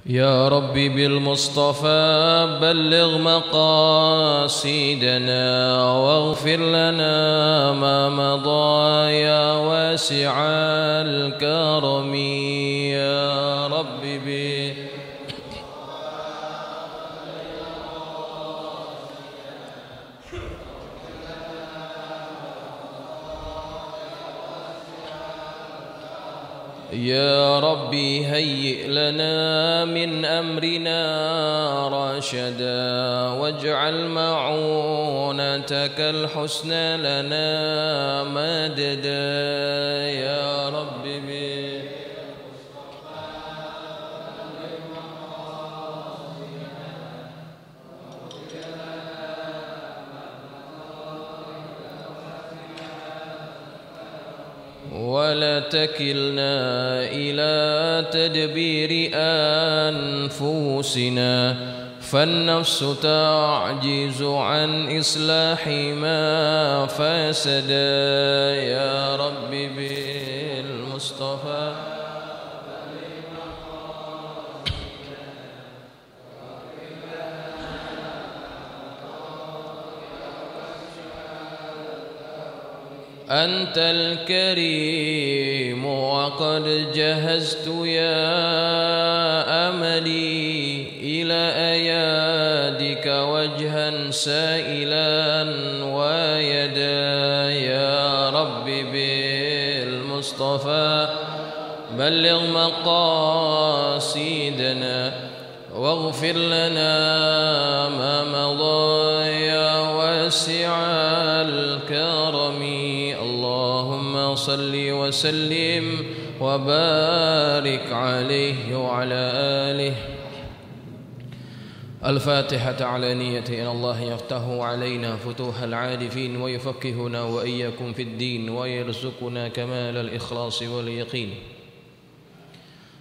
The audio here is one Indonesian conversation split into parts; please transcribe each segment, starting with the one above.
يا ربي بالمصطفى بلغ مقاصدنا واغفر لنا ما مضى يا واسع الكرم يا ربي يا ربي هيئ لنا من أمرنا رشدا واجعل معونتك الحسنى لنا مددا يا ربي ولا تكلنا إلى تدبير أنفسنا فالنفس تعجز عن إصلاح ما فسد يا ربي بالمصطفى أنت الكريم وقد جهزت يا أملي إلى أيادك وجها سائلا ويدا يا رب بالمصطفى بلغ مقاصدنا واغفر لنا ما مضى يا واسع الكرم اللهم صل وسلم وبارك عليه وعلى آله. الفاتحة على نية إن الله يفتح علينا فتوح العارفين ويفقهنا وإياكم في الدين ويرزقنا كمال الإخلاص واليقين.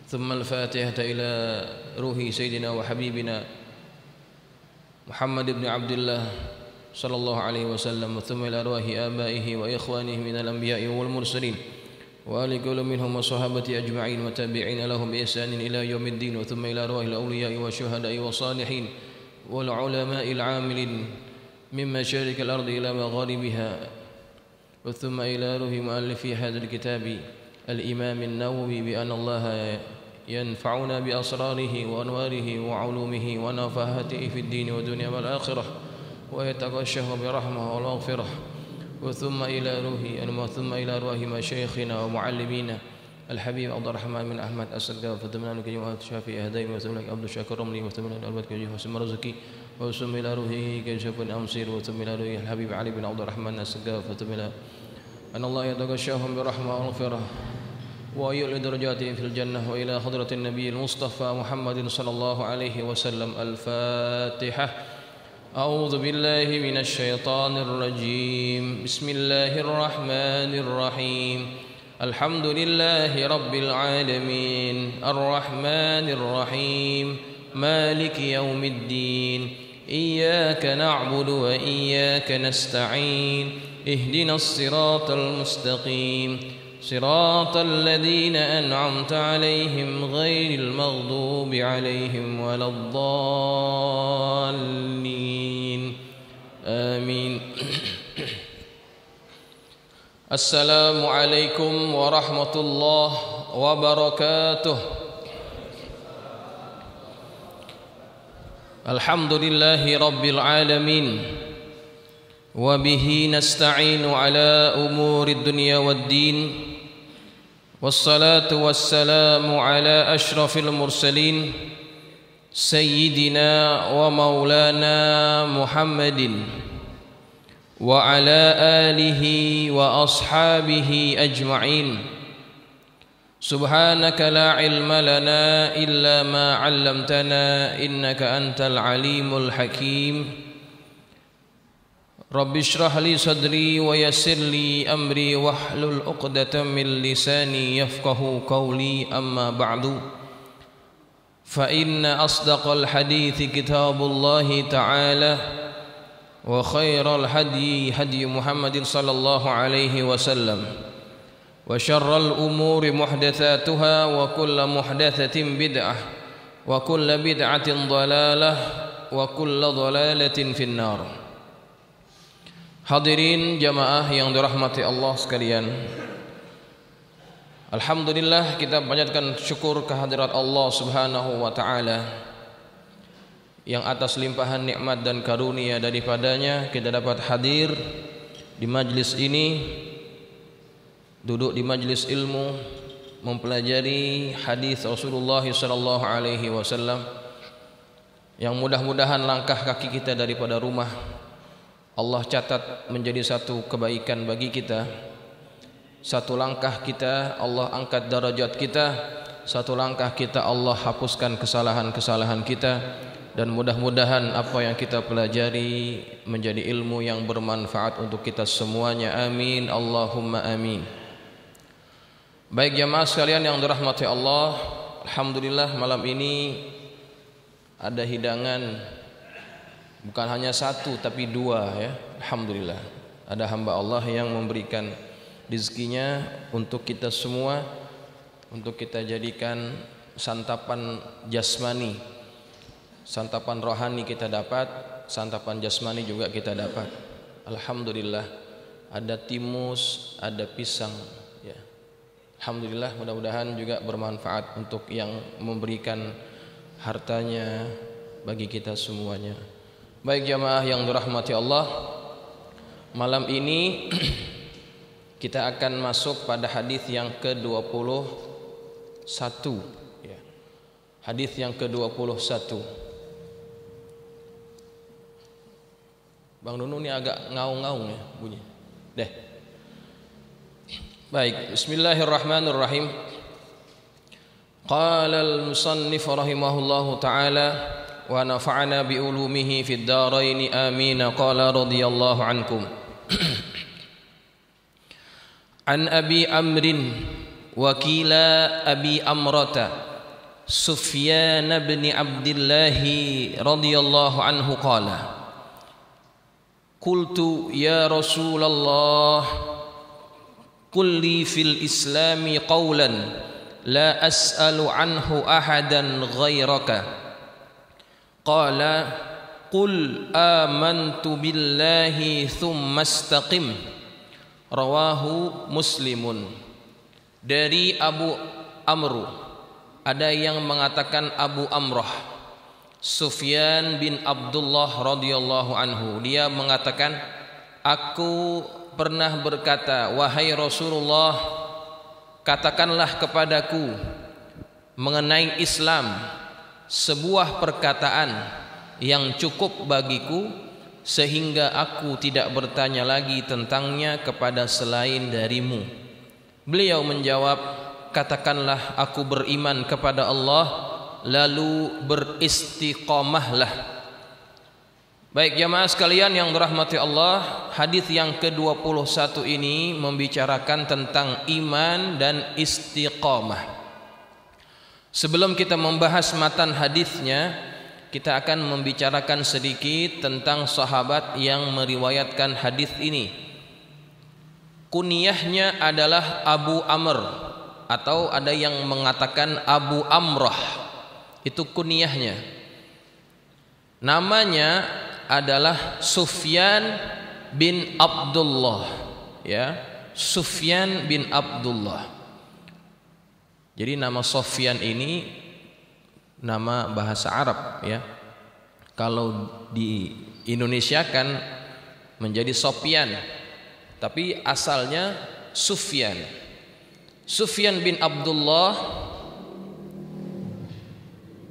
ثم الفاتحة إلى روح سيدنا وحبيبنا محمد بن عبد الله صلى الله عليه وسلم ثم إلى أرواح آبائه وإخوانه من الأنبياء والمرسلين وآل كل منهم وصحابته أجمعين وتابعين لهم بإحسان إلى يوم الدين وثم إلى أرواح الأولياء والشهداء والصالحين والعلماء العاملين من مشارق الأرض إلى مغاربها وثم إلى روح مؤلف هذا الكتاب الإمام النووي بأن الله ينفعنا بأسراره وأنواره وعلومه ونفاهته في الدين والدنيا والآخرة ويتغشه برحمه والمغفرة ثم إلى روح مشايخنا ومعلمينا الحبيب عبد الرحمن بن أحمد أسد فتمنى لك جماعة الشافعي هدايم وثم لك عبد الشاكر رملي وثم لك أربات كجيه وسم رزقي وثم إلى روحه كيشف أمصير وثم إلى روح الحبيب علي بن عبد الرحمن أسد فتم إلى أن الله يتغشاهم برحمة والمغفرة ويعلي درجاتهم في الجنة وإلى حضرة النبي المصطفى محمد صلى الله عليه وسلم. الفاتحة. أعوذ بالله من الشيطان الرجيم. بسم الله الرحمن الرحيم. الحمد لله رب العالمين الرحمن الرحيم مالك يوم الدين إياك نعبد وإياك نستعين اهدنا الصراط المستقيم صراط الذين أنعمت عليهم غير المغضوب عليهم ولا الضالين آمين. السلام عليكم ورحمة الله وبركاته. الحمد لله رب العالمين وبه نستعين على أمور الدنيا والدين والصلاة والسلام على أشرف المرسلين سيدنا ومولانا محمد وعلى آله وأصحابه أجمعين. سبحانك لا علم لنا إلا ما علمتنا إنك أنت العليم الحكيم. رب اشرح لي صدري ويسر لي أمري واحلل عقدة من لساني يفقه قولي. أما بعد فإن أصدق الحديث كتاب الله تعالى وخير الهدي هدي محمد صلى الله عليه وسلم وشر الأمور محدثاتها وكل محدثة بدعة wa kullu bid'atin dhalalah wa kullu dhalalatin finnar. Hadirin jamaah yang dirahmati Allah sekalian, alhamdulillah kita panjatkan syukur kehadirat Allah Subhanahu wa taala yang atas limpahan nikmat dan karunia daripadanya kita dapat hadir di majlis ini, duduk di majlis ilmu, mempelajari hadis Rasulullah sallallahu alaihi wasallam, yang mudah-mudahan langkah kaki kita daripada rumah Allah catat menjadi satu kebaikan bagi kita. Satu langkah kita Allah angkat darajat kita, satu langkah kita Allah hapuskan kesalahan-kesalahan kita, dan mudah-mudahan apa yang kita pelajari menjadi ilmu yang bermanfaat untuk kita semuanya. Amin Allahumma amin. Baik jamaah sekalian yang dirahmati Allah, alhamdulillah malam ini ada hidangan, bukan hanya satu tapi dua ya. Alhamdulillah ada hamba Allah yang memberikan rezekinya untuk kita semua, untuk kita jadikan santapan jasmani, santapan rohani kita dapat, santapan jasmani juga kita dapat. Alhamdulillah ada timus, ada pisang ya. Alhamdulillah, mudah-mudahan juga bermanfaat untuk yang memberikan hartanya bagi kita semuanya. Baik jamaah yang dirahmati Allah, malam ini kita akan masuk pada hadis yang ke-21 ya. Hadis yang ke-21. Bang Nunu ini agak ngaung-ngaung ya bunyi. Deh. Baik, bismillahirrahmanirrahim. Qala al-musannif rahimahullahu ta'ala wa nafa'ana bi ulumihi fid dharain amin. Qala radhiyallahu ankum. An Abi Amrin wa kila Abi Amrata Sufyan bin Abdullah radhiyallahu anhu qala qultu ya Rasulullah qul li fil islami qawlan la as'alu anhu ahadan ghairaka qala qul amantu billahi thumma istaqim. Rawahu Muslimun. Dari Abu Amr, ada yang mengatakan Abu Amrah, Sufyan bin Abdullah radhiyallahu anhu, dia mengatakan, aku pernah berkata, wahai Rasulullah, katakanlah kepadaku mengenai Islam sebuah perkataan yang cukup bagiku sehingga aku tidak bertanya lagi tentangnya kepada selain darimu. Beliau menjawab, katakanlah aku beriman kepada Allah lalu beristiqomahlah. Baik jamaah sekalian yang dirahmati Allah, hadis yang ke-21 ini membicarakan tentang iman dan istiqamah. Sebelum kita membahas matan hadisnya, kita akan membicarakan sedikit tentang sahabat yang meriwayatkan hadis ini. Kunyahnya adalah Abu Amr, atau ada yang mengatakan Abu Amrah. Itu kunyahnya. Namanya adalah Sufyan bin Abdullah ya, Sufyan bin Abdullah. Jadi nama Sufyan ini nama bahasa Arab ya. Kalau di Indonesia kan menjadi Sofyan, tapi asalnya Sufyan. Sufyan bin Abdullah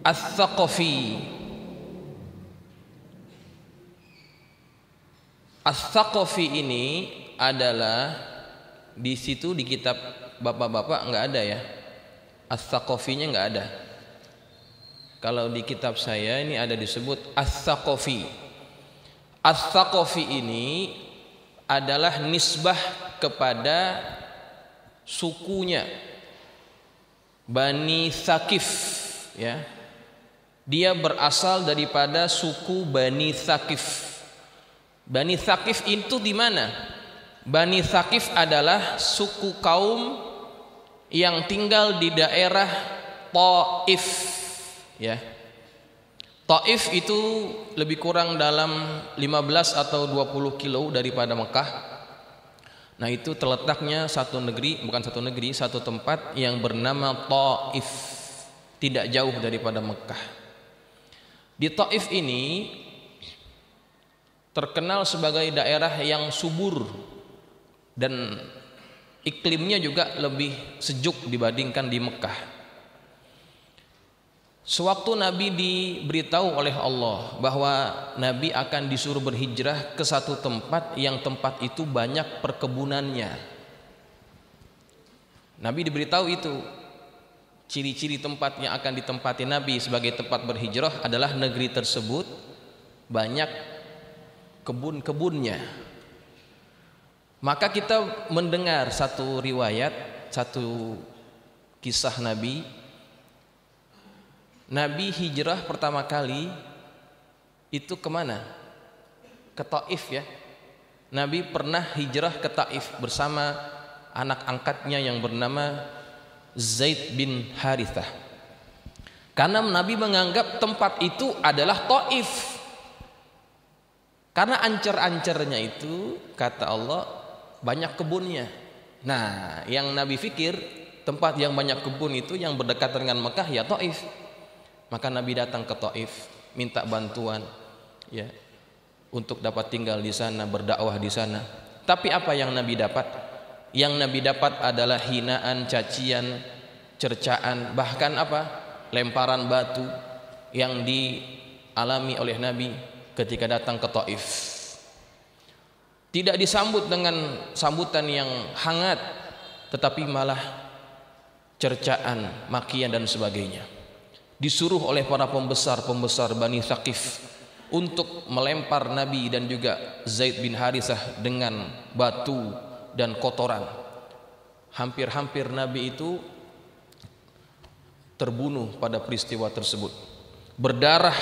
Ats-Tsaqafi. Ats-Tsaqafi ini adalah di situ di kitab bapak-bapak nggak ada ya. Ats-Tsaqafinya nggak ada. Kalau di kitab saya ini ada disebut Ats-Tsaqafi. Ats-Tsaqafi ini adalah nisbah kepada sukunya Bani Tsaqif ya. Dia berasal daripada suku Bani Tsaqif. Bani Tsaqif itu di mana? Bani Tsaqif adalah suku kaum yang tinggal di daerah Taif ya. Taif itu lebih kurang dalam 15 atau 20 kilo daripada Mekah. Nah, itu terletaknya satu tempat yang bernama Taif, tidak jauh daripada Mekah. Di Taif ini terkenal sebagai daerah yang subur dan iklimnya juga lebih sejuk dibandingkan di Mekah. Sewaktu Nabi diberitahu oleh Allah bahwa Nabi akan disuruh berhijrah ke satu tempat yang tempat itu banyak perkebunannya. Nabi diberitahu itu. Ciri-ciri tempat yang akan ditempati Nabi sebagai tempat berhijrah adalah negeri tersebut banyak kebun-kebunnya. Maka kita mendengar satu riwayat, satu kisah Nabi hijrah pertama kali itu kemana? Ke Taif ya. Nabi pernah hijrah ke Taif bersama anak angkatnya yang bernama Zaid bin Harithah. Karena Nabi menganggap tempat itu adalah Taif. Karena ancer-ancernya itu kata Allah banyak kebunnya. Nah, yang Nabi pikir tempat yang banyak kebun itu yang berdekatan dengan Mekah ya Taif. Maka Nabi datang ke Taif, minta bantuan ya untuk dapat tinggal di sana, berdakwah di sana. Tapi apa yang Nabi dapat? Yang Nabi dapat adalah hinaan, cacian, cercaan, bahkan lemparan batu yang dialami oleh Nabi ketika datang ke Taif. Tidak disambut dengan sambutan yang hangat, tetapi malah cercaan, makian dan sebagainya. Disuruh oleh para pembesar Bani Thaqif untuk melempar Nabi dan juga Zaid bin Harithah dengan batu dan kotoran. Hampir-hampir Nabi itu terbunuh pada peristiwa tersebut. Berdarah,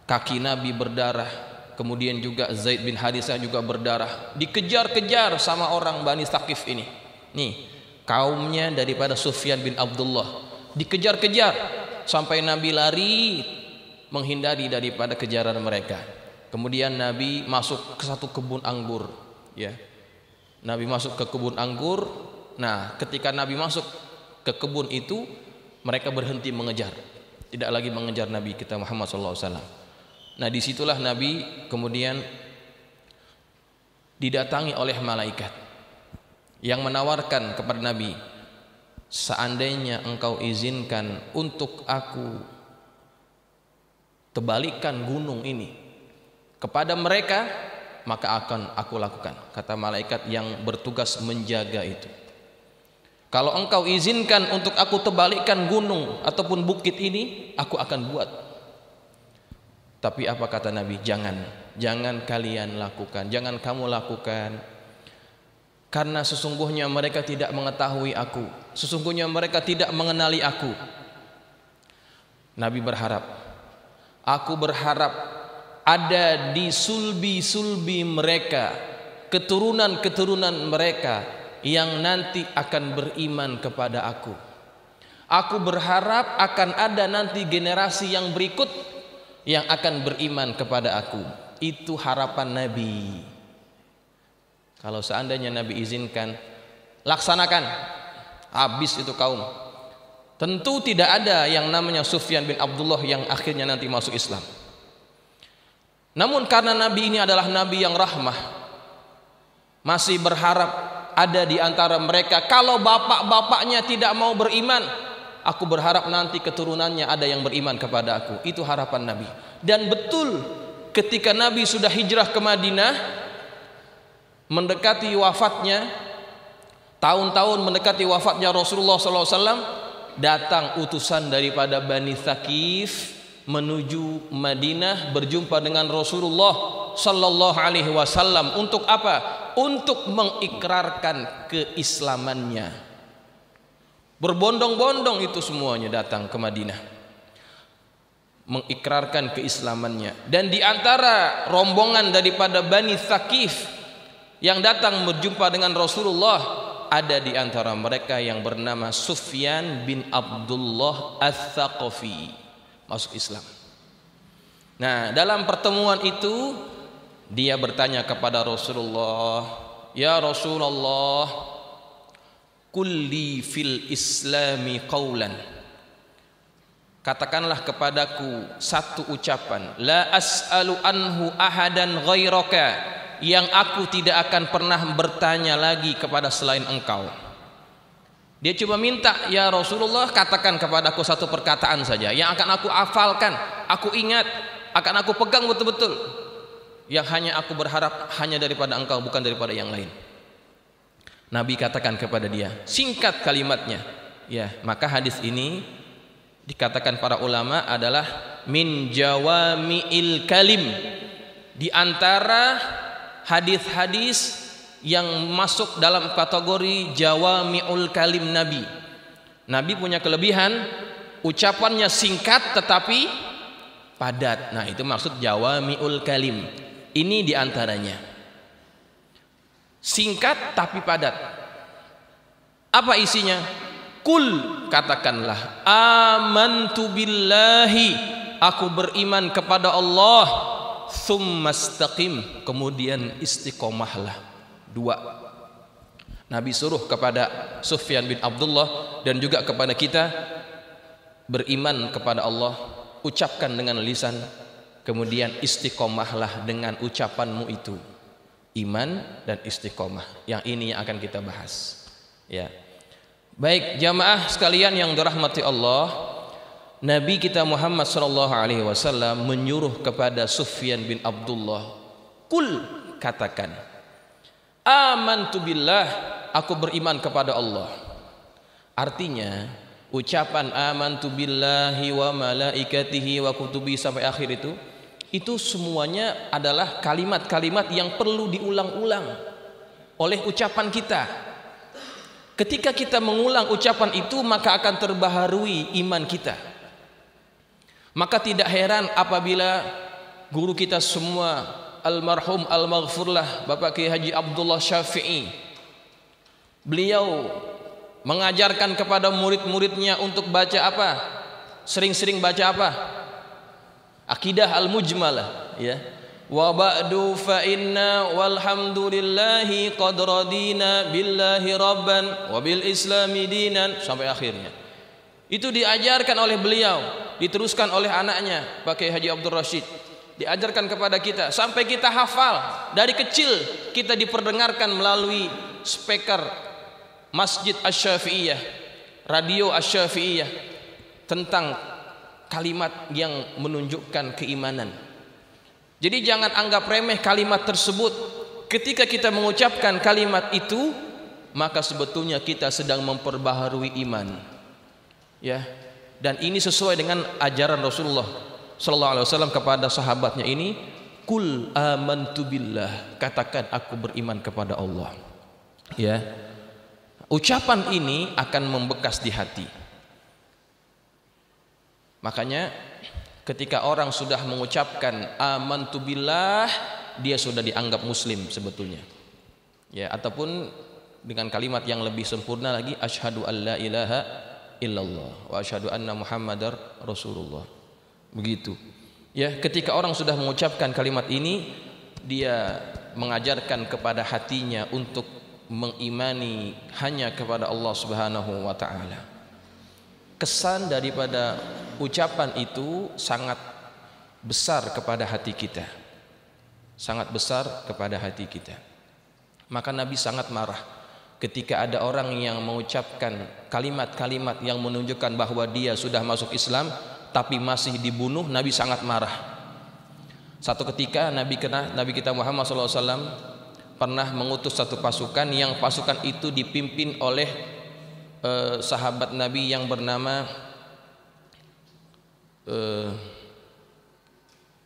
kaki Nabi berdarah, kemudian juga Zaid bin Harithah juga berdarah. Dikejar-kejar sama orang Bani Thaqif ini. Nih, kaumnya daripada Sufyan bin Abdullah. Dikejar-kejar sampai Nabi lari menghindari daripada kejaran mereka. Kemudian Nabi masuk ke satu kebun anggur ya. Nabi masuk ke kebun anggur. Nah, ketika Nabi masuk ke kebun itu, mereka berhenti mengejar. Tidak lagi mengejar Nabi kita Muhammad SAW. Nah, disitulah Nabi kemudian didatangi oleh malaikat yang menawarkan kepada Nabi, seandainya engkau izinkan untuk aku tebalikkan gunung ini kepada mereka, maka akan aku lakukan, kata malaikat yang bertugas menjaga itu. Kalau engkau izinkan untuk aku tebalikkan gunung ataupun bukit ini, aku akan buat. Tapi apa kata Nabi? Jangan kalian lakukan, jangan kamu lakukan. Karena sesungguhnya mereka tidak mengetahui aku, sesungguhnya mereka tidak mengenali aku. Nabi berharap, aku berharap ada di sulbi-sulbi mereka, keturunan-keturunan mereka yang nanti akan beriman kepada aku. Aku berharap akan ada nanti generasi yang berikut yang akan beriman kepada aku. Itu harapan Nabi. Kalau seandainya Nabi izinkan, laksanakan. Habis itu kaum. Tentu tidak ada yang namanya Sufyan bin Abdullah yang akhirnya nanti masuk Islam. Namun karena Nabi ini adalah Nabi yang rahmah, masih berharap ada di antara mereka. Kalau bapak-bapaknya tidak mau beriman, aku berharap nanti keturunannya ada yang beriman kepada aku. Itu harapan Nabi. Dan betul ketika Nabi sudah hijrah ke Madinah, mendekati wafatnya, tahun-tahun mendekati wafatnya Rasulullah SAW, datang utusan daripada Bani Thaqif menuju Madinah berjumpa dengan Rasulullah Sallallahu Alaihi Wasallam. Untuk apa? Untuk mengikrarkan keislamannya. Berbondong-bondong itu semuanya datang ke Madinah mengikrarkan keislamannya. Dan di antara rombongan daripada Bani Thaqif yang datang berjumpa dengan Rasulullah, ada di antara mereka yang bernama Sufyan bin Abdullah Ats-Tsaqafi, masuk Islam. Nah, dalam pertemuan itu dia bertanya kepada Rasulullah, "Ya Rasulullah, kulli fil islami qaulan." Katakanlah kepadaku satu ucapan, la as'alu anhu ahadan ghairaka, yang aku tidak akan pernah bertanya lagi kepada selain engkau. Dia cuma minta, "Ya Rasulullah, katakan kepadaku satu perkataan saja yang akan aku hafalkan, aku ingat, akan aku pegang betul-betul, yang hanya aku berharap hanya daripada engkau, bukan daripada yang lain." Nabi katakan kepada dia, singkat kalimatnya. Ya, maka hadis ini dikatakan para ulama adalah min jawami'il kalim, di antara hadis-hadis yang masuk dalam kategori jawami'ul kalim Nabi. Nabi punya kelebihan, ucapannya singkat tetapi padat. Nah, itu maksud jawami'ul kalim. Ini diantaranya, singkat tapi padat. Apa isinya? Kul, katakanlah, amantu billahi, aku beriman kepada Allah, tsumma istaqim, kemudian istiqomahlah. Dua. Nabi suruh kepada Sufyan bin Abdullah dan juga kepada kita, beriman kepada Allah, ucapkan dengan lisan, kemudian istiqomahlah dengan ucapanmu itu. Iman dan istiqomah. Yang ini yang akan kita bahas. Ya. Baik, jamaah sekalian yang dirahmati Allah, Nabi kita Muhammad SAW menyuruh kepada Sufyan bin Abdullah, kul, katakan, amantu billah, aku beriman kepada Allah. Artinya ucapan amantu billahi wa malaikatihi wa kutubi sampai akhir itu semuanya adalah kalimat-kalimat yang perlu diulang-ulang oleh ucapan kita. Ketika kita mengulang ucapan itu, maka akan terbaharui iman kita. Maka tidak heran apabila guru kita semua, almarhum al-maghfurlah Bapak Kiai Haji Abdullah Syafi'i, beliau mengajarkan kepada murid-muridnya untuk baca apa? Sering-sering baca apa? Akidah al-mujmalah, ya. Wa ba'du fa inna walhamdulillahi qad radina billahi rabban wa bil islami dinan, sampai akhirnya. Itu diajarkan oleh beliau, diteruskan oleh anaknya Pak Kiai Haji Abdul Rashid, diajarkan kepada kita sampai kita hafal. Dari kecil kita diperdengarkan melalui speaker Masjid Asy-Syafi'iyah, radio Asy-Syafi'iyah, tentang kalimat yang menunjukkan keimanan. Jadi jangan anggap remeh kalimat tersebut. Ketika kita mengucapkan kalimat itu, maka sebetulnya kita sedang memperbaharui iman. Ya. Dan ini sesuai dengan ajaran Rasulullah sallallahu alaihi wasallam kepada sahabatnya ini, kul amantu billah, katakan aku beriman kepada Allah. Ya. Ucapan ini akan membekas di hati. Makanya ketika orang sudah mengucapkan amantu billah, dia sudah dianggap muslim sebetulnya. Ya, ataupun dengan kalimat yang lebih sempurna lagi, asyhadu alla ilaha illallah wa asyhadu anna muhammadar rasulullah. Begitu. Ya, ketika orang sudah mengucapkan kalimat ini, dia mengajarkan kepada hatinya untuk mengimani hanya kepada Allah Subhanahu wa taala. Kesan daripada ucapan itu sangat besar kepada hati kita. Sangat besar kepada hati kita. Maka Nabi sangat marah ketika ada orang yang mengucapkan kalimat-kalimat yang menunjukkan bahwa dia sudah masuk Islam tapi masih dibunuh. Nabi sangat marah. Satu ketika Nabi kita Muhammad SAW pernah mengutus satu pasukan, yang pasukan itu dipimpin oleh sahabat Nabi yang bernama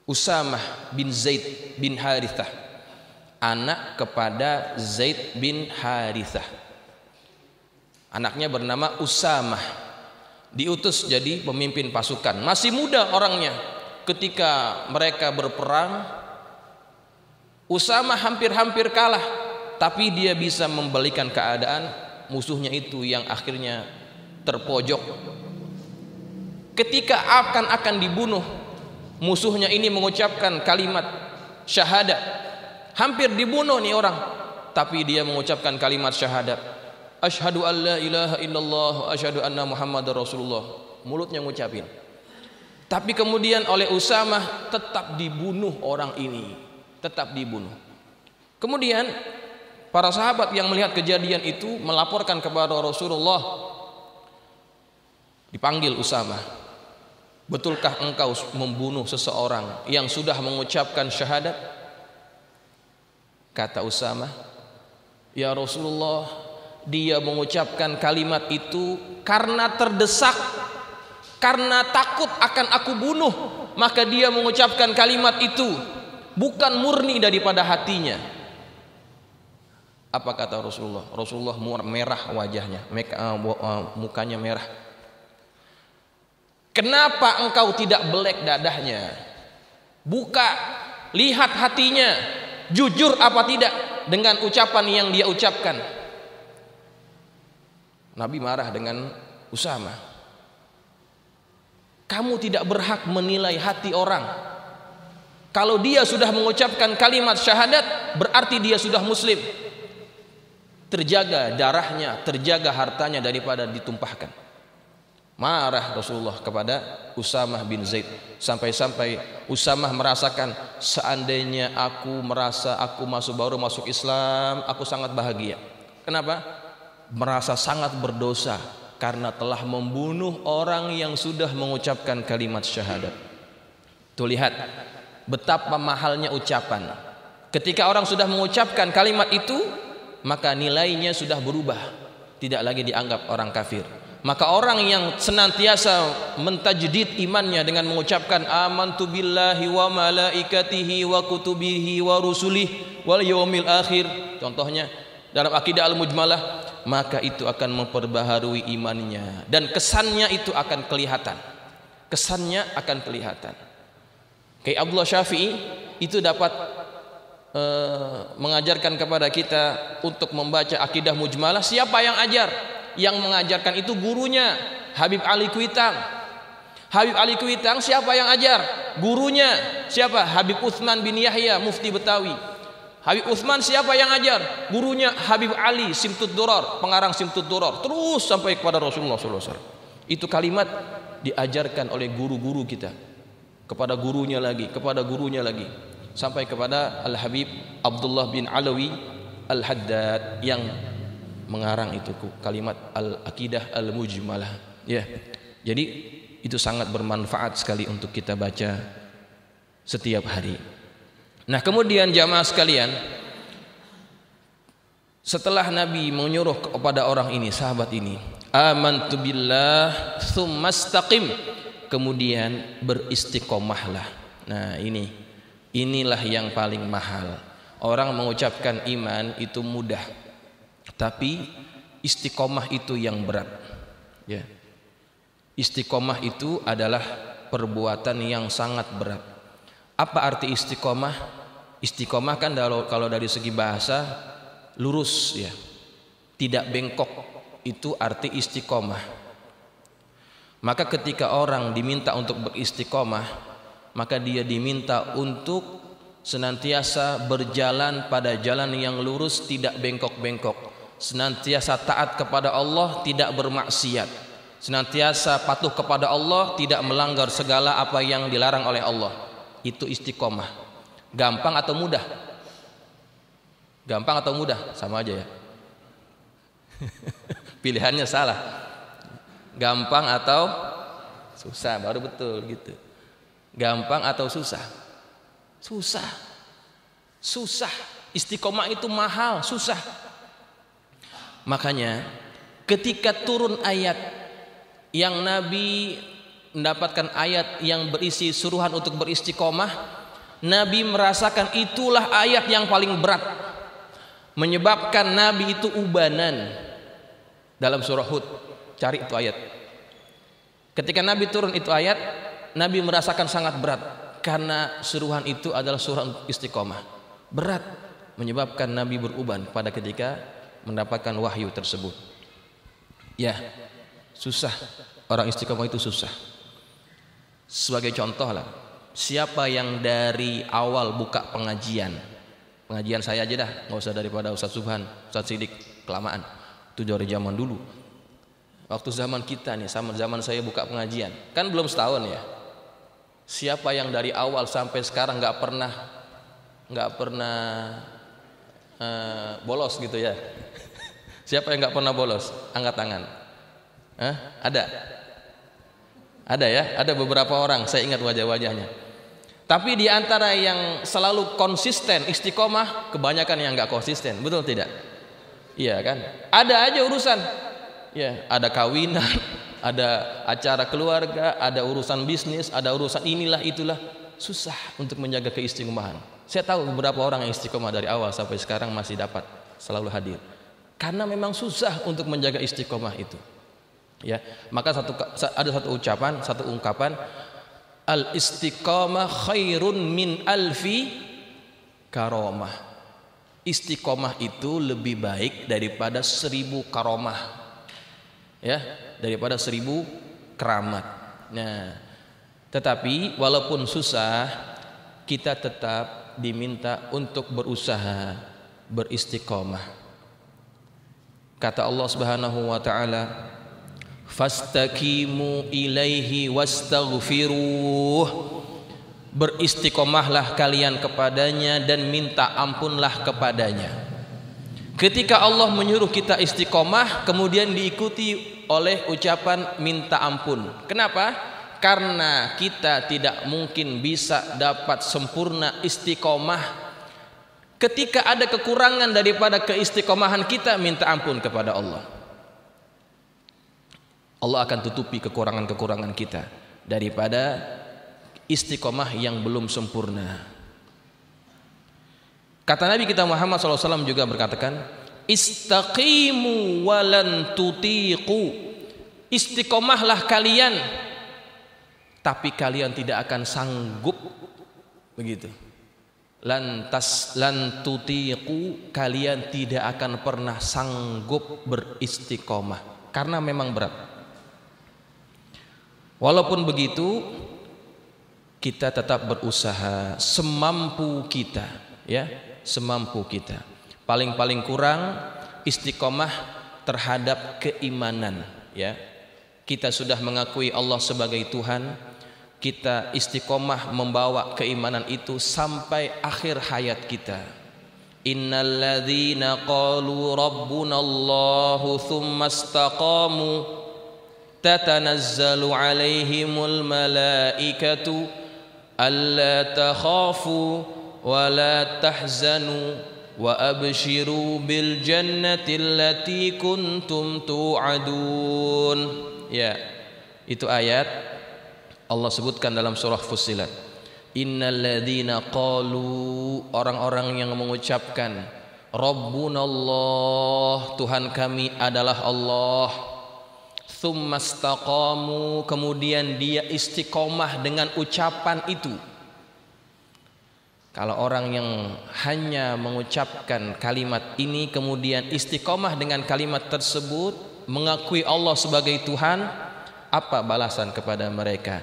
Usamah bin Zaid bin Harithah, anak kepada Zaid bin Harithah. Anaknya bernama Usamah, diutus jadi pemimpin pasukan. Masih muda orangnya. Ketika mereka berperang, Usamah hampir-hampir kalah, tapi dia bisa membalikan keadaan. Musuhnya itu yang akhirnya terpojok. Ketika akan dibunuh, Musuhnya ini mengucapkan kalimat syahadat, hampir dibunuh nih orang, tapi dia mengucapkan kalimat syahadat, asyhadu an la ilaha illallah wa asyhadu anna muhammadar rasulullah. Mulutnya ngucapin, tapi kemudian oleh Usamah tetap dibunuh orang ini, tetap dibunuh. Kemudian para sahabat yang melihat kejadian itu melaporkan kepada Rasulullah. Dipanggil Usamah, betulkah engkau membunuh seseorang yang sudah mengucapkan syahadat? Kata Usamah, ya Rasulullah, dia mengucapkan kalimat itu karena terdesak, karena takut akan aku bunuh, maka dia mengucapkan kalimat itu, bukan murni daripada hatinya. Apa kata Rasulullah? Rasulullah merah wajahnya, mukanya merah. Kenapa engkau tidak belek dadahnya? Buka, lihat hatinya, jujur apa tidak dengan ucapan yang dia ucapkan. Nabi marah dengan Usamah. Kamu tidak berhak menilai hati orang. Kalau dia sudah mengucapkan kalimat syahadat, berarti dia sudah muslim. Terjaga darahnya, terjaga hartanya daripada ditumpahkan. Marah Rasulullah kepada Usamah bin Zaid, sampai-sampai Usamah merasakan, seandainya aku merasa aku baru masuk Islam, aku sangat bahagia. Kenapa? Merasa sangat berdosa karena telah membunuh orang yang sudah mengucapkan kalimat syahadat. Tuh lihat betapa mahalnya ucapan. Ketika orang sudah mengucapkan kalimat itu, maka nilainya sudah berubah, tidak lagi dianggap orang kafir. Maka orang yang senantiasa mentajdid imannya dengan mengucapkan amantu billahi wa malaikatihi wa kutubihi wa rusulihi wal yaumil akhir, contohnya dalam akidah al-mujmalah, maka itu akan memperbaharui imannya dan kesannya itu akan kelihatan. Kesannya akan kelihatan. Kayak Abdullah Syafi'i itu dapat mengajarkan kepada kita untuk membaca akidah mujmalah. Siapa yang ajar? Yang mengajarkan itu gurunya Habib Ali Kuitang. Habib Ali Kuitang siapa yang ajar? Gurunya siapa? Habib Utsman bin Yahya Mufti Betawi. Habib Utsman siapa yang ajar? Gurunya Habib Ali Simtud Durar, pengarang Simtud Durar, terus sampai kepada Rasulullah SAW. Itu kalimat diajarkan oleh guru-guru kita kepada gurunya lagi, kepada gurunya lagi, sampai kepada Al Habib Abdullah bin Alawi Al Haddad yang mengarang itu kalimat al-aqidah al-mujmalah, ya. Jadi itu sangat bermanfaat sekali untuk kita baca setiap hari. Nah, kemudian jamaah sekalian, setelah Nabi menyuruh kepada orang ini, sahabat ini, amantu billah tsumma istaqim, kemudian beristiqomahlah. Nah, inilah yang paling mahal. Orang mengucapkan iman itu mudah, tapi istiqomah itu yang berat, ya. Istiqomah itu adalah perbuatan yang sangat berat. Apa arti istiqomah? Istiqomah kan kalau dari segi bahasa lurus, ya, tidak bengkok, itu arti istiqomah. Maka ketika orang diminta untuk beristiqomah, maka dia diminta untuk senantiasa berjalan pada jalan yang lurus, tidak bengkok-bengkok. Senantiasa taat kepada Allah, tidak bermaksiat. Senantiasa patuh kepada Allah, tidak melanggar segala apa yang dilarang oleh Allah. Itu istiqomah. Gampang atau mudah? Gampang atau mudah? Sama aja ya. Pilihannya salah. Gampang atau susah, baru betul gitu. Gampang atau susah? Susah. Susah. Istiqomah itu mahal, susah. Makanya ketika turun ayat yang Nabi mendapatkan ayat yang berisi suruhan untuk beristiqomah, Nabi merasakan itulah ayat yang paling berat, menyebabkan Nabi itu ubanan. Dalam surah Hud, cari itu ayat. Ketika Nabi turun itu ayat, Nabi merasakan sangat berat karena suruhan itu adalah suruhan istiqomah. Berat, menyebabkan Nabi beruban pada ketika mendapatkan wahyu tersebut. Ya, susah. Orang istiqomah itu susah. Sebagai contoh lah, Siapa yang dari awal buka pengajian saya aja dah, nggak usah daripada Ustadz Subhan, Ustadz Sidik, kelamaan. Itu dari zaman dulu. Waktu zaman kita nih, sama zaman saya buka pengajian, kan belum setahun ya. Siapa yang dari awal sampai sekarang nggak pernah bolos gitu ya? Siapa yang nggak pernah bolos? Angkat tangan. Ada ya, ada beberapa orang, saya ingat wajah-wajahnya. Tapi di antara yang selalu konsisten, istiqomah, kebanyakan yang nggak konsisten, betul tidak? Iya kan? Ada aja urusan, ya, ada kawinan, ada acara keluarga, ada urusan bisnis, ada urusan inilah itulah, susah untuk menjaga keistiqomahan. Saya tahu beberapa orang yang istiqomah dari awal sampai sekarang masih dapat selalu hadir, karena memang susah untuk menjaga istiqomah itu. Ya, maka ada satu ungkapan, al istiqomah khairun min alfi karomah. Istiqomah itu lebih baik daripada 1000 karomah, ya, daripada 1000 keramat. Nah, tetapi walaupun susah, kita tetap diminta untuk berusaha beristiqomah. Kata Allah Subhanahu wa taala, fastaqimu ilaihi wastaghfiruh. Beristiqomahlah kalian kepadanya dan minta ampunlah kepadanya. Ketika Allah menyuruh kita istiqomah, kemudian diikuti oleh ucapan minta ampun. Kenapa? Karena kita tidak mungkin bisa dapat sempurna istiqomah ketika ada kekurangan daripada keistiqomahan kita, minta ampun kepada Allah. Allah akan tutupi kekurangan-kekurangan kita daripada istiqomah yang belum sempurna. Kata Nabi kita Muhammad SAW juga berkatakan, istaqimu walan tutiqu. Istiqomahlah kalian, tapi kalian tidak akan sanggup. Begitu. Lan tutiqu, kalian tidak akan pernah sanggup beristiqomah, karena memang berat. Walaupun begitu, kita tetap berusaha semampu kita, ya, semampu kita. Paling kurang istiqomah terhadap keimanan, ya. Kita sudah mengakui Allah sebagai Tuhan, kita istiqomah membawa keimanan itu sampai akhir hayat kita. Innalladzina qalu rabbunallahu tsumma istaqamu tatanazzalu alaihimul malaikatu alla takhafu wa la tahzanu wa abshiru bil jannati allati kuntum tu'adun. Ya, itu ayat Allah sebutkan dalam surah Fussilat. Innalladzina qalu, orang-orang yang mengucapkan Rabbunallah, Tuhan kami adalah Allah. Tsumastaqamu, kemudian dia istiqomah dengan ucapan itu. Kalau orang yang hanya mengucapkan kalimat ini kemudian istiqomah dengan kalimat tersebut, mengakui Allah sebagai Tuhan, apa balasan kepada mereka?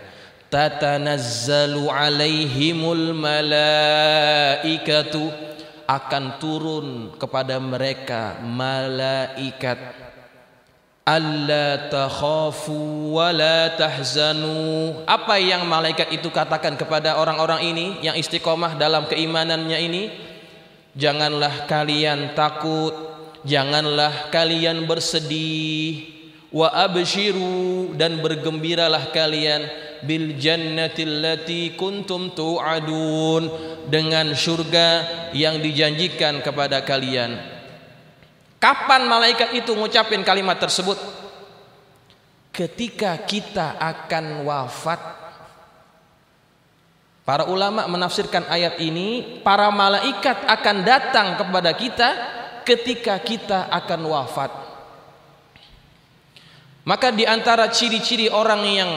Tatanazzalu alaihimul malaikatu, akan turun kepada mereka malaikat. Alla takhafu wa la tahzanu. Apa yang malaikat itu katakan kepada orang-orang ini yang istiqomah dalam keimanannya ini? Janganlah kalian takut, janganlah kalian bersedih. Wa abshiru, dan bergembiralah kalian bil jannati allati kuntum tu'adun, dengan surga yang dijanjikan kepada kalian. Kapan malaikat itu ngucapin kalimat tersebut? Ketika kita akan wafat. Para ulama menafsirkan ayat ini, para malaikat akan datang kepada kita ketika kita akan wafat. Maka di antara ciri-ciri orang yang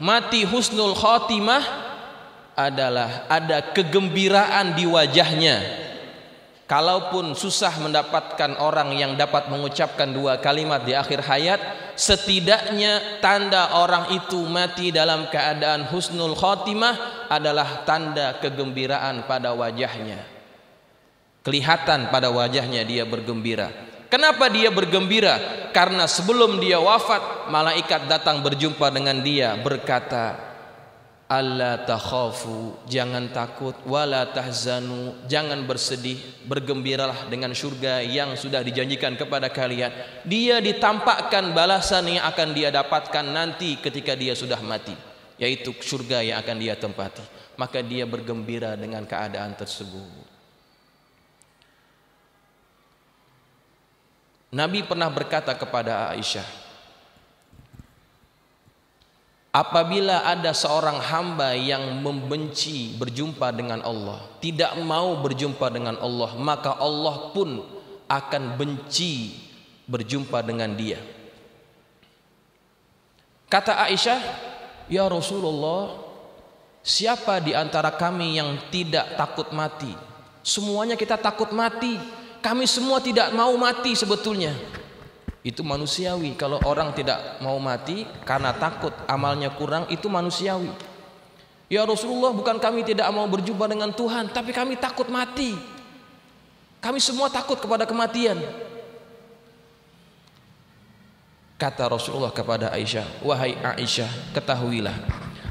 mati husnul khotimah adalah ada kegembiraan di wajahnya. Kalaupun susah mendapatkan orang yang dapat mengucapkan 2 kalimat di akhir hayat, setidaknya tanda orang itu mati dalam keadaan husnul khotimah adalah tanda kegembiraan pada wajahnya. Kelihatan pada wajahnya dia bergembira. Kenapa dia bergembira? Karena sebelum dia wafat, malaikat datang berjumpa dengan dia berkata, alla takhafu, jangan takut, wala tahzanu, jangan bersedih, bergembiralah dengan surga yang sudah dijanjikan kepada kalian. Dia ditampakkan balasan yang akan dia dapatkan nanti ketika dia sudah mati, yaitu surga yang akan dia tempati. Maka dia bergembira dengan keadaan tersebut. Nabi pernah berkata kepada Aisyah, apabila ada seorang hamba yang membenci berjumpa dengan Allah, tidak mau berjumpa dengan Allah, maka Allah pun akan benci berjumpa dengan dia. Kata Aisyah, ya Rasulullah, siapa di antara kami yang tidak takut mati? Semuanya kita takut mati. Kami semua tidak mau mati sebetulnya. Itu manusiawi. Kalau orang tidak mau mati karena takut amalnya kurang, itu manusiawi. Ya Rasulullah, bukan kami tidak mau berjumpa dengan Tuhan, tapi kami takut mati. Kami semua takut kepada kematian. Kata Rasulullah kepada Aisyah, wahai Aisyah, ketahuilah,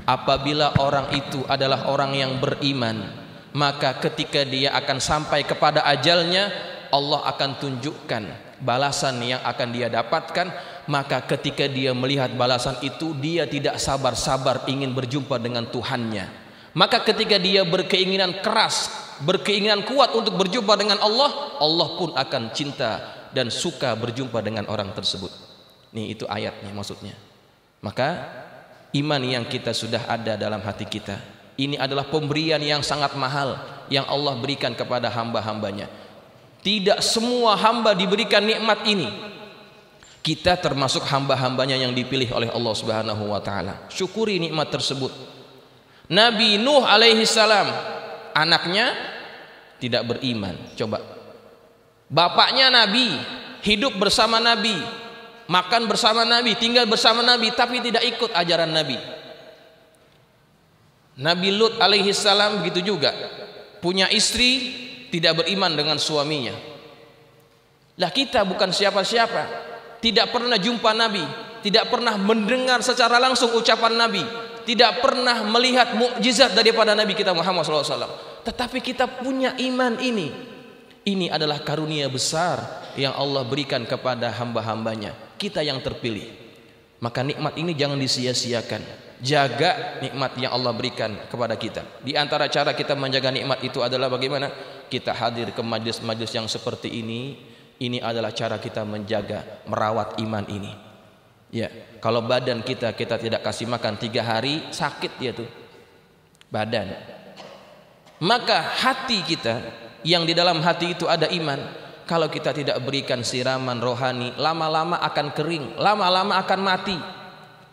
apabila orang itu adalah orang yang beriman, maka ketika dia akan sampai kepada ajalnya, Allah akan tunjukkan balasan yang akan dia dapatkan. Maka ketika dia melihat balasan itu, dia tidak sabar-sabar ingin berjumpa dengan Tuhannya. Maka ketika dia berkeinginan keras, berkeinginan kuat untuk berjumpa dengan Allah, Allah pun akan cinta dan suka berjumpa dengan orang tersebut. Nih, itu ayatnya maksudnya. Maka iman yang kita sudah ada dalam hati kita, ini adalah pemberian yang sangat mahal yang Allah berikan kepada hamba-hambanya. Tidak semua hamba diberikan nikmat ini. Kita termasuk hamba-hambanya yang dipilih oleh Allah Subhanahu wa ta'ala. Syukuri nikmat tersebut. Nabi Nuh alaihi salam, anaknya tidak beriman. Coba, bapaknya Nabi, hidup bersama Nabi, makan bersama Nabi, tinggal bersama Nabi, tapi tidak ikut ajaran Nabi. Nabi Lut alaihi salam begitu juga, punya istri, tidak beriman dengan suaminya. Lah kita bukan siapa-siapa, tidak pernah jumpa Nabi, tidak pernah mendengar secara langsung ucapan Nabi, tidak pernah melihat mukjizat daripada Nabi kita Muhammad SAW. Tetapi kita punya iman ini. Ini adalah karunia besar yang Allah berikan kepada hamba-hambanya. Kita yang terpilih. Maka nikmat ini jangan disia-siakan. Jaga nikmat yang Allah berikan kepada kita. Di antara cara kita menjaga nikmat itu adalah bagaimana? Kita hadir ke majlis-majlis yang seperti ini. Ini adalah cara kita menjaga, merawat iman ini. Ya, kalau badan kita tidak kasih makan 3 hari, sakit dia tuh badan. Maka hati kita, yang di dalam hati itu ada iman, kalau kita tidak berikan siraman rohani, lama-lama akan kering, lama-lama akan mati.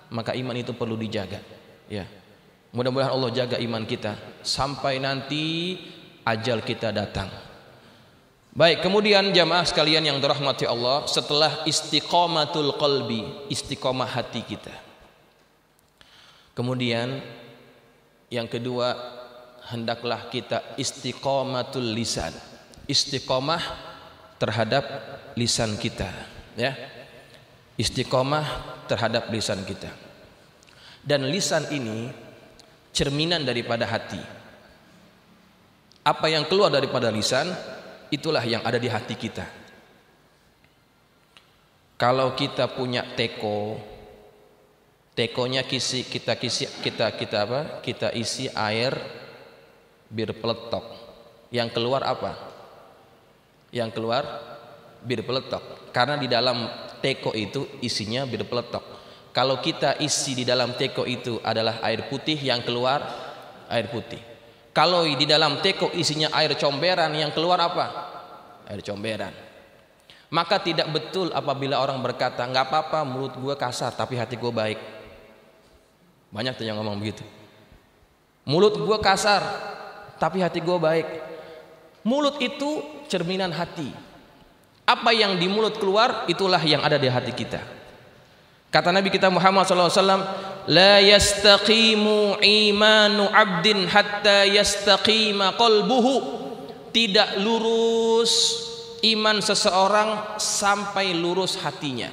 Maka iman itu perlu dijaga. Ya, mudah-mudahan Allah jaga iman kita sampai nanti ajal kita datang. Baik, kemudian jamaah sekalian yang dirahmati Allah, setelah istiqomatul qalbi, istiqomah hati kita, kemudian yang kedua, hendaklah kita istiqomatul lisan, istiqomah terhadap lisan kita, ya, istiqomah terhadap lisan kita. Dan lisan ini cerminan daripada hati. Apa yang keluar daripada lisan, itulah yang ada di hati kita. Kalau kita punya tekonya kita isi air bir peletok. Yang keluar apa? Yang keluar bir peletok. Karena di dalam teko itu isinya bir peletok. Kalau kita isi di dalam teko itu adalah air putih, yang keluar air putih. Kalau di dalam teko isinya air comberan, yang keluar apa? Air comberan. Maka tidak betul apabila orang berkata, nggak apa-apa mulut gue kasar tapi hati gue baik. Banyak tuh yang ngomong begitu. Mulut gue kasar tapi hati gue baik. Mulut itu cerminan hati. Apa yang di mulut keluar, itulah yang ada di hati kita. Kata Nabi kita Muhammad SAW, la yastaqimu imanu abdin hatta yastaqima qalbuhu. Tidak lurus iman seseorang sampai lurus hatinya.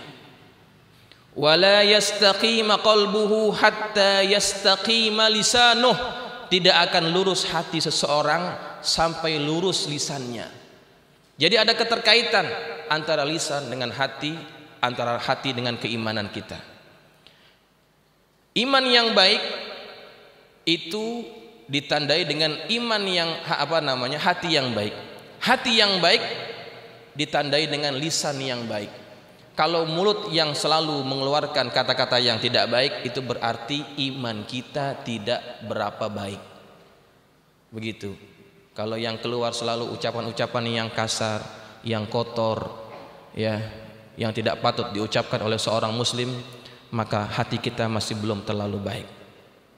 Wala yastaqima qalbuhu hatta yastaqima lisanuh. Tidak akan lurus hati seseorang sampai lurus lisannya. Jadi ada keterkaitan antara lisan dengan hati, antara hati dengan keimanan kita. Iman yang baik itu ditandai dengan iman yang hati yang baik. Hati yang baik ditandai dengan lisan yang baik. Kalau mulut yang selalu mengeluarkan kata-kata yang tidak baik, itu berarti iman kita tidak berapa baik. Begitu. Kalau yang keluar selalu ucapan-ucapan yang kasar, yang kotor, ya, yang tidak patut diucapkan oleh seorang muslim, maka hati kita masih belum terlalu baik.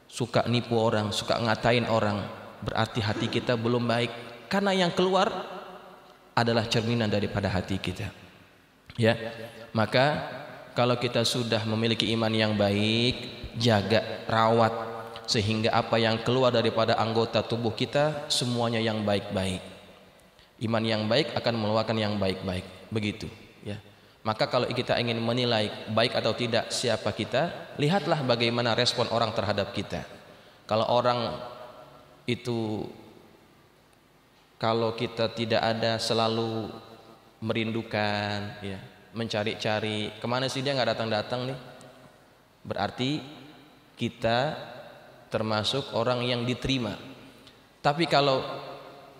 Suka nipu orang, suka ngatain orang, berarti hati kita belum baik. Karena yang keluar adalah cerminan daripada hati kita. Ya, maka kalau kita sudah memiliki iman yang baik, jaga, rawat, sehingga apa yang keluar daripada anggota tubuh kita semuanya yang baik-baik. Iman yang baik akan mengeluarkan yang baik-baik. Begitu, ya. Maka kalau kita ingin menilai baik atau tidak siapa kita, lihatlah bagaimana respon orang terhadap kita. Kalau orang itu, kalau kita tidak ada, selalu merindukan, ya, mencari-cari, kemana sih dia nggak datang-datang nih, berarti kita termasuk orang yang diterima. Tapi kalau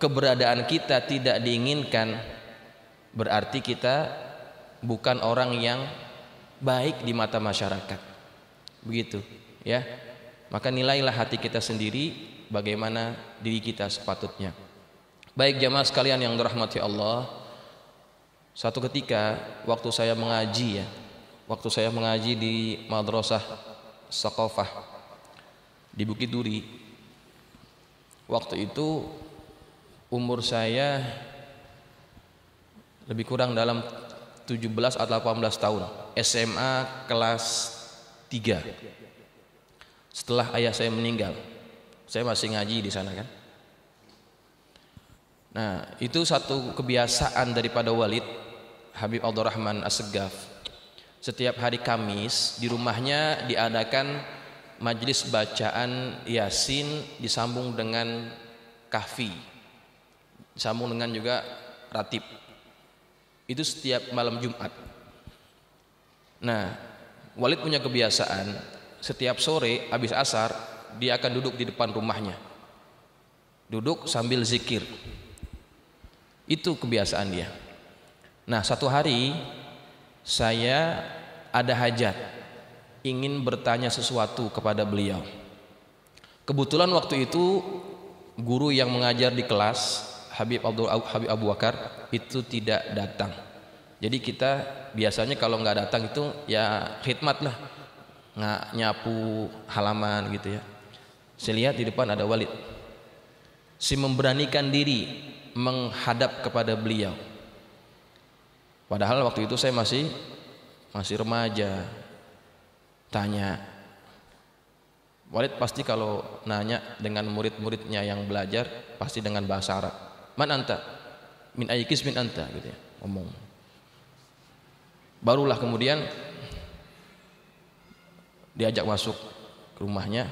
keberadaan kita tidak diinginkan, berarti kita bukan orang yang baik di mata masyarakat. Begitu, ya. Maka nilailah hati kita sendiri, bagaimana diri kita sepatutnya. Baik jamaah sekalian yang dirahmati Allah, satu ketika waktu saya mengaji di Madrasah Saqafah di Bukit Duri, waktu itu umur saya lebih kurang dalam 17 atau 18 tahun, SMA kelas 3. Setelah ayah saya meninggal, saya masih ngaji di sana kan. Nah, itu satu kebiasaan daripada Walid Habib Abdurrahman As-Segaf. Setiap hari Kamis di rumahnya diadakan majelis bacaan Yasin disambung dengan kahfi, disambung dengan juga ratib. Itu setiap malam Jumat. Nah, Walid punya kebiasaan setiap sore habis asar dia akan duduk di depan rumahnya, duduk sambil zikir. Itu kebiasaan dia. Nah, satu hari saya ada hajat, ingin bertanya sesuatu kepada beliau. Kebetulan waktu itu guru yang mengajar di kelas, Habib Abu Bakar, itu tidak datang. Jadi kita biasanya kalau nggak datang itu ya khidmat lah, nggak nyapu halaman gitu ya. Saya lihat di depan ada Walid, si memberanikan diri menghadap kepada beliau. Padahal waktu itu saya masih remaja. Tanya, Walid pasti kalau nanya dengan murid-muridnya yang belajar pasti dengan bahasa Arab. Man anta? Min ayyi qismin anta? Gitu ya, ngomong. Barulah kemudian diajak masuk ke rumahnya,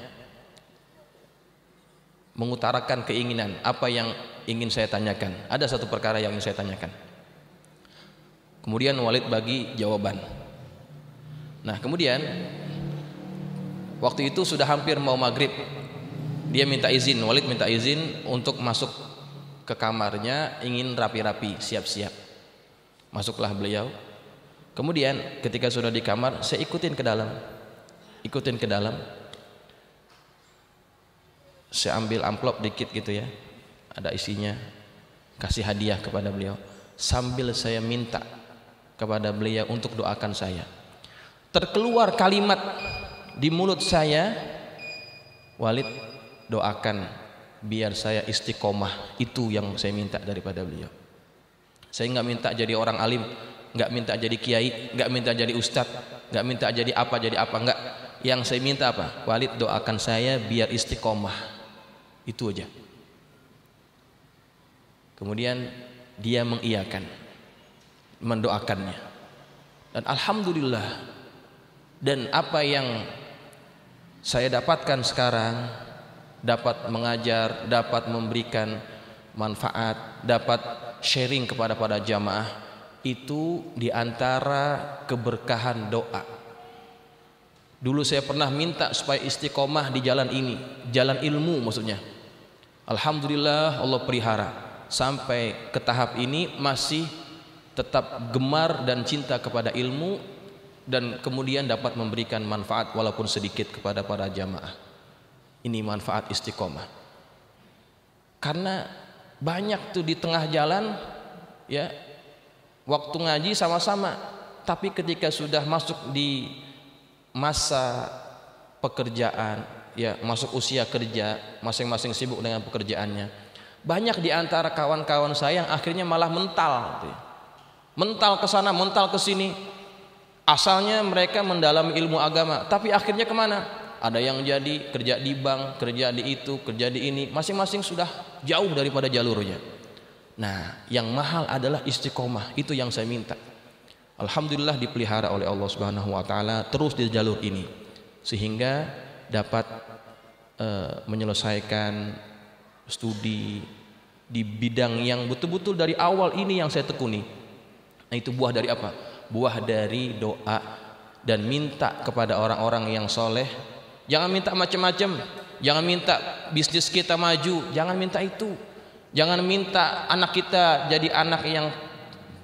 mengutarakan keinginan apa yang ingin saya tanyakan. Ada satu perkara yang ingin saya tanyakan. Kemudian Walid bagi jawaban. Nah, kemudian waktu itu sudah hampir mau maghrib. Dia minta izin, Walid minta izin untuk masuk ke kamarnya, ingin rapi-rapi, siap-siap. Masuklah beliau. Kemudian ketika sudah di kamar, saya ikutin ke dalam. Saya ambil amplop dikit gitu ya, ada isinya, kasih hadiah kepada beliau. Sambil saya minta kepada beliau untuk doakan saya. Terkeluar kalimat di mulut saya, Walid, doakan biar saya istiqomah. Itu yang saya minta daripada beliau. Saya nggak minta jadi orang alim, nggak minta jadi kiai, nggak minta jadi ustadz, nggak minta jadi apa enggak. Yang saya minta apa? Walid doakan saya biar istiqomah. Itu aja. Kemudian dia mengiyakan, mendoakannya. Dan alhamdulillah, dan apa yang saya dapatkan sekarang, dapat mengajar, dapat memberikan manfaat, dapat sharing kepada para jamaah, itu diantara keberkahan doa. Dulu saya pernah minta supaya istiqomah di jalan ini, jalan ilmu maksudnya. Alhamdulillah Allah pelihara sampai ke tahap ini masih tetap gemar dan cinta kepada ilmu, dan kemudian dapat memberikan manfaat walaupun sedikit kepada para jamaah. Ini manfaat istiqomah. Karena banyak tuh di tengah jalan ya, waktu ngaji sama-sama, tapi ketika sudah masuk di masa pekerjaan ya, masuk usia kerja, masing-masing sibuk dengan pekerjaannya, banyak di antara kawan-kawan saya yang akhirnya malah mental gitu ya. Mental ke sana, mental ke sini. Asalnya mereka mendalami ilmu agama, tapi akhirnya kemana? Ada yang jadi kerja di bank, kerja di itu, kerja di ini, masing-masing sudah jauh daripada jalurnya. Nah, yang mahal adalah istiqomah. Itu yang saya minta. Alhamdulillah dipelihara oleh Allah Subhanahu wa taala terus di jalur ini, sehingga dapat menyelesaikan studi di bidang yang betul-betul dari awal ini yang saya tekuni. Nah, itu buah dari apa? Buah dari doa dan minta kepada orang-orang yang soleh. Jangan minta macam-macam, jangan minta bisnis kita maju, jangan minta itu. Jangan minta anak kita jadi anak yang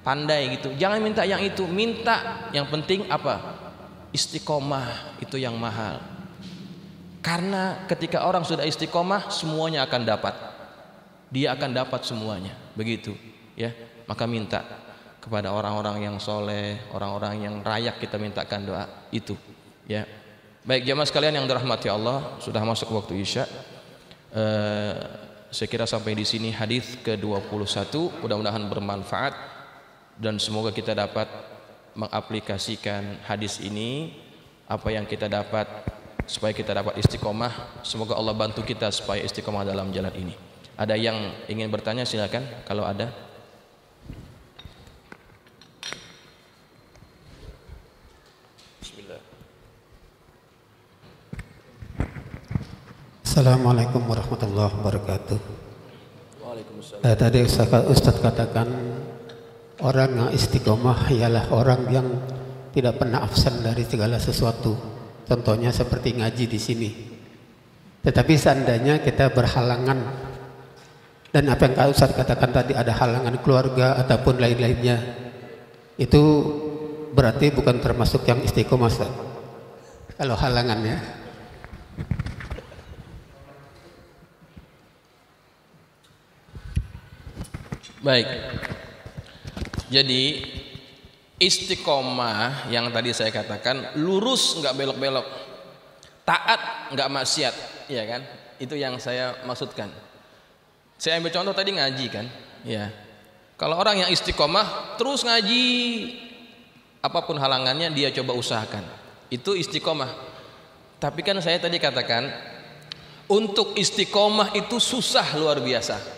pandai gitu, jangan minta yang itu. Minta yang penting apa? Istiqomah, itu yang mahal. Karena ketika orang sudah istiqomah, semuanya akan dapat. Dia akan dapat semuanya, begitu ya. Maka minta kepada orang-orang yang soleh, orang-orang yang layak kita mintakan doa itu ya. Baik jamaah sekalian yang dirahmati Allah, sudah masuk waktu Isya. Saya kira sampai di sini hadis ke-21, mudah-mudahan bermanfaat dan semoga kita dapat mengaplikasikan hadis ini, apa yang kita dapat supaya kita dapat istiqomah. Semoga Allah bantu kita supaya istiqomah dalam jalan ini. Ada yang ingin bertanya silakan kalau ada. Bismillah. Assalamualaikum warahmatullahi wabarakatuh. Waalaikumsalam. Tadi Ustaz katakan orang yang istiqomah ialah orang yang tidak pernah absen dari segala sesuatu. Contohnya seperti ngaji di sini. Tetapi seandainya kita berhalangan, dan apa yang Ustaz katakan tadi, ada halangan keluarga ataupun lain-lainnya, itu berarti bukan termasuk yang istiqomah, Ustaz. Kalau halangannya. Baik. Jadi istiqomah yang tadi saya katakan, lurus nggak belok-belok, taat nggak maksiat, ya kan? Itu yang saya maksudkan. Saya ambil contoh tadi ngaji kan, ya. Kalau orang yang istiqomah terus ngaji, apapun halangannya dia coba usahakan, itu istiqomah. Tapi kan saya tadi katakan, untuk istiqomah itu susah luar biasa.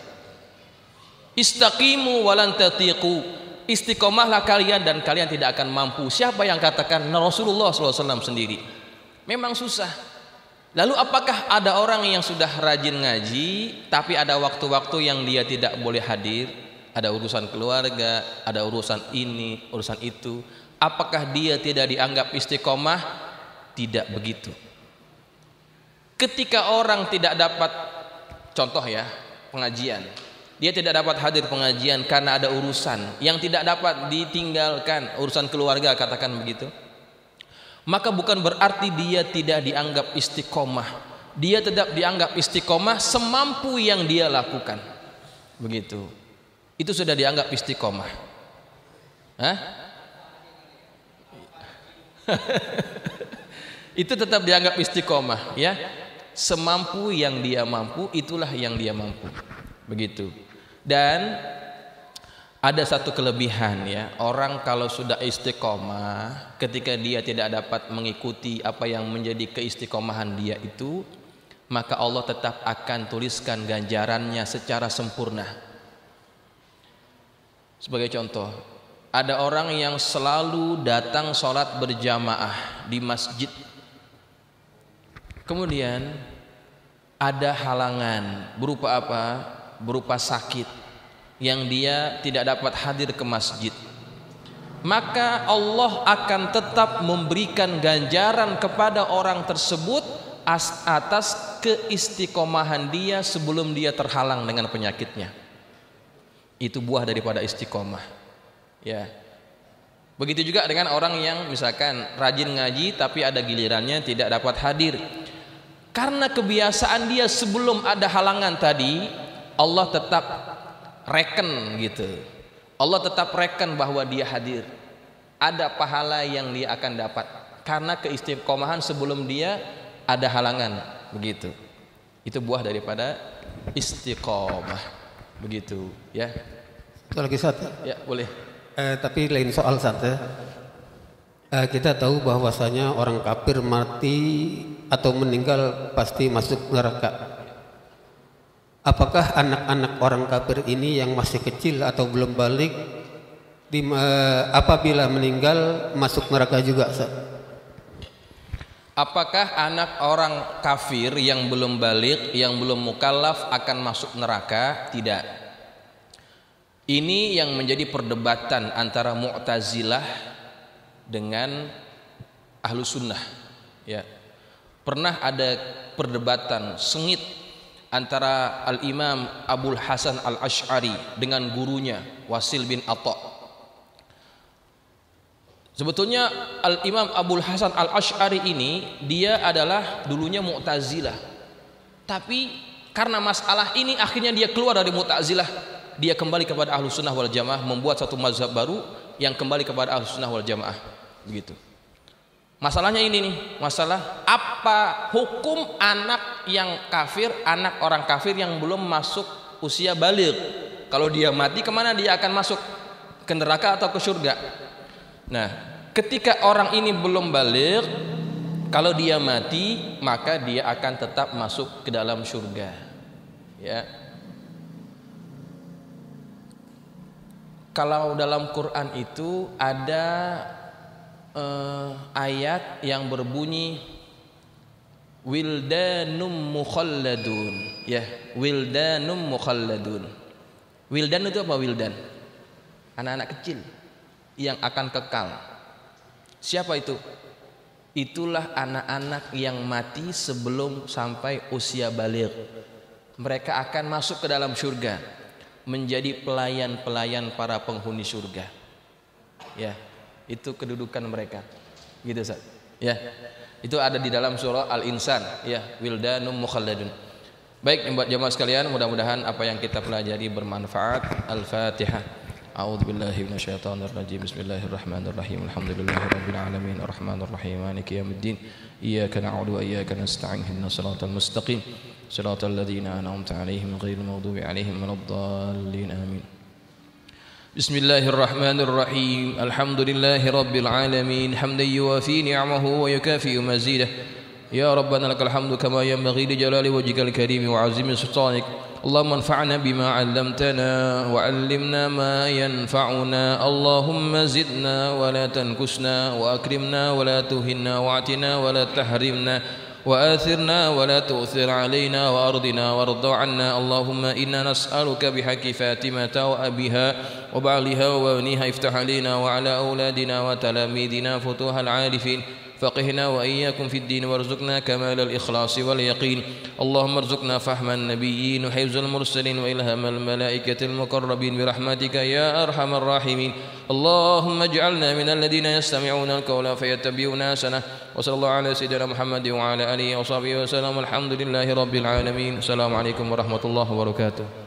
Istaqimu walan tatiqu, istiqomahlah kalian dan kalian tidak akan mampu. Siapa yang katakan? Rasulullah SAW sendiri. Memang susah. Lalu apakah ada orang yang sudah rajin ngaji tapi ada waktu-waktu yang dia tidak boleh hadir, ada urusan keluarga, ada urusan ini, urusan itu, apakah dia tidak dianggap istiqomah? Tidak begitu. Ketika orang tidak dapat, contoh ya, pengajian, dia tidak dapat hadir pengajian karena ada urusan yang tidak dapat ditinggalkan, urusan keluarga katakan begitu, maka bukan berarti dia tidak dianggap istiqomah. Dia tetap dianggap istiqomah semampu yang dia lakukan. Begitu. Itu sudah dianggap istiqomah. Hah? Itu tetap dianggap istiqomah ya. Semampu yang dia mampu, itulah yang dia mampu. Begitu. Dan Ada satu kelebihan ya, orang kalau sudah istiqomah, ketika dia tidak dapat mengikuti apa yang menjadi keistiqomahan dia itu, maka Allah tetap akan tuliskan ganjarannya secara sempurna. Sebagai contoh, ada orang yang selalu datang sholat berjamaah di masjid, kemudian ada halangan berupa apa? Berupa sakit, yang dia tidak dapat hadir ke masjid, maka Allah akan tetap memberikan ganjaran kepada orang tersebut atas keistiqomahan dia sebelum dia terhalang dengan penyakitnya. Itu buah daripada istiqomah ya. Begitu juga dengan orang yang misalkan rajin ngaji tapi ada gilirannya tidak dapat hadir, karena kebiasaan dia sebelum ada halangan tadi, Allah tetap reken gitu. Allah tetap reken bahwa dia hadir, ada pahala yang dia akan dapat karena keistiqomahan sebelum dia ada halangan, begitu. Itu buah daripada istiqomah, begitu ya. Satu lagi satu. Ya boleh. Tapi lain soal satu. Kita tahu bahwasanya orang kafir mati atau meninggal pasti masuk neraka. Apakah anak-anak orang kafir ini yang masih kecil atau belum balik apabila meninggal masuk neraka juga? Apakah anak orang kafir yang belum balik, yang belum mukallaf akan masuk neraka? Tidak. Ini yang menjadi perdebatan antara Mu'tazilah dengan Ahlu Sunnah ya. Pernah ada perdebatan sengit antara Al-Imam Abul Hasan Al-Asy'ari dengan gurunya Wasil bin Atha. Sebetulnya Al-Imam Abul Hasan Al-Asy'ari ini dia adalah dulunya Mu'tazilah, tapi karena masalah ini akhirnya dia keluar dari Mu'tazilah, dia kembali kepada Ahlus Sunnah wal Jamaah, membuat satu mazhab baru yang kembali kepada Ahlus Sunnah wal Jamaah, begitu. Masalahnya ini nih, masalah apa hukum anak yang kafir, anak orang kafir yang belum masuk usia baligh. Kalau dia mati kemana dia akan masuk? Ke neraka atau ke surga? Nah, ketika orang ini belum baligh, kalau dia mati maka dia akan tetap masuk ke dalam surga. Ya. Kalau dalam Quran itu ada ayat yang berbunyi wildanum mukhalladun ya, wildanum mukhalladun. Wildan itu apa? Wildan anak-anak kecil yang akan kekal. Siapa itu? Itulah anak-anak yang mati sebelum sampai usia baligh. Mereka akan masuk ke dalam surga, menjadi pelayan-pelayan para penghuni surga ya. Itu kedudukan mereka, gitu Ustaz. Ya, itu ada di dalam surah Al-Insan, ya, wildanum mukhalladun. Baik, buat jamaah sekalian, mudah-mudahan apa yang kita pelajari bermanfaat. Al-Fatihah. A'udzubillahi minasyaitonirrajim. Bismillahirrahmanirrahim. Alhamdulillahirabbil alamin, arrahmanirrahim, maliki yaumiddin. Iyyaka na'budu wa iyyaka nasta'in. Ihdinas siratal mustaqim. Siratal ladzina an'amta 'alaihim ghairil maghdubi 'alaihim waladdallin. Amin. Bismillahirrahmanirrahim. Alhamdulillahi rabbil alamin, hamdan yuwafi ni'amahu wa yukafi mazidah. Ya Rabbana lakal hamdu kama yanbaghi li jalali wajhikal karim wa 'azimi sultanik. Allahumma anfa'na bima 'allamtana wa 'allimna ma yanfa'una. Allahumma zidna wa la tankusna wa akrimna wa la tuhinna wa atina wa la tahrimna وآثرنا ولا تؤثر علينا وأرضنا وارض عنا. اللهم إنا نسألك بحق فاطمة وأبيها وبعلها وبنيها افتح علينا وعلى أولادنا وتلاميذنا فتوح العارفين. فقهنا وإياكم في الدين وارزقنا كمال الإخلاص واليقين. اللهم ارزقنا فهم النبيين وحفظ المرسلين وإلهام الملائكة المقربين برحمتك يا أرحم الراحمين. اللهم اجعلنا من الذين يستمعون القول فيتبعون أحسنه. وصلى الله على سيدنا محمد وعلى آله وصحبه وسلم. الحمد لله رب العالمين. السلام عليكم ورحمة الله وبركاته.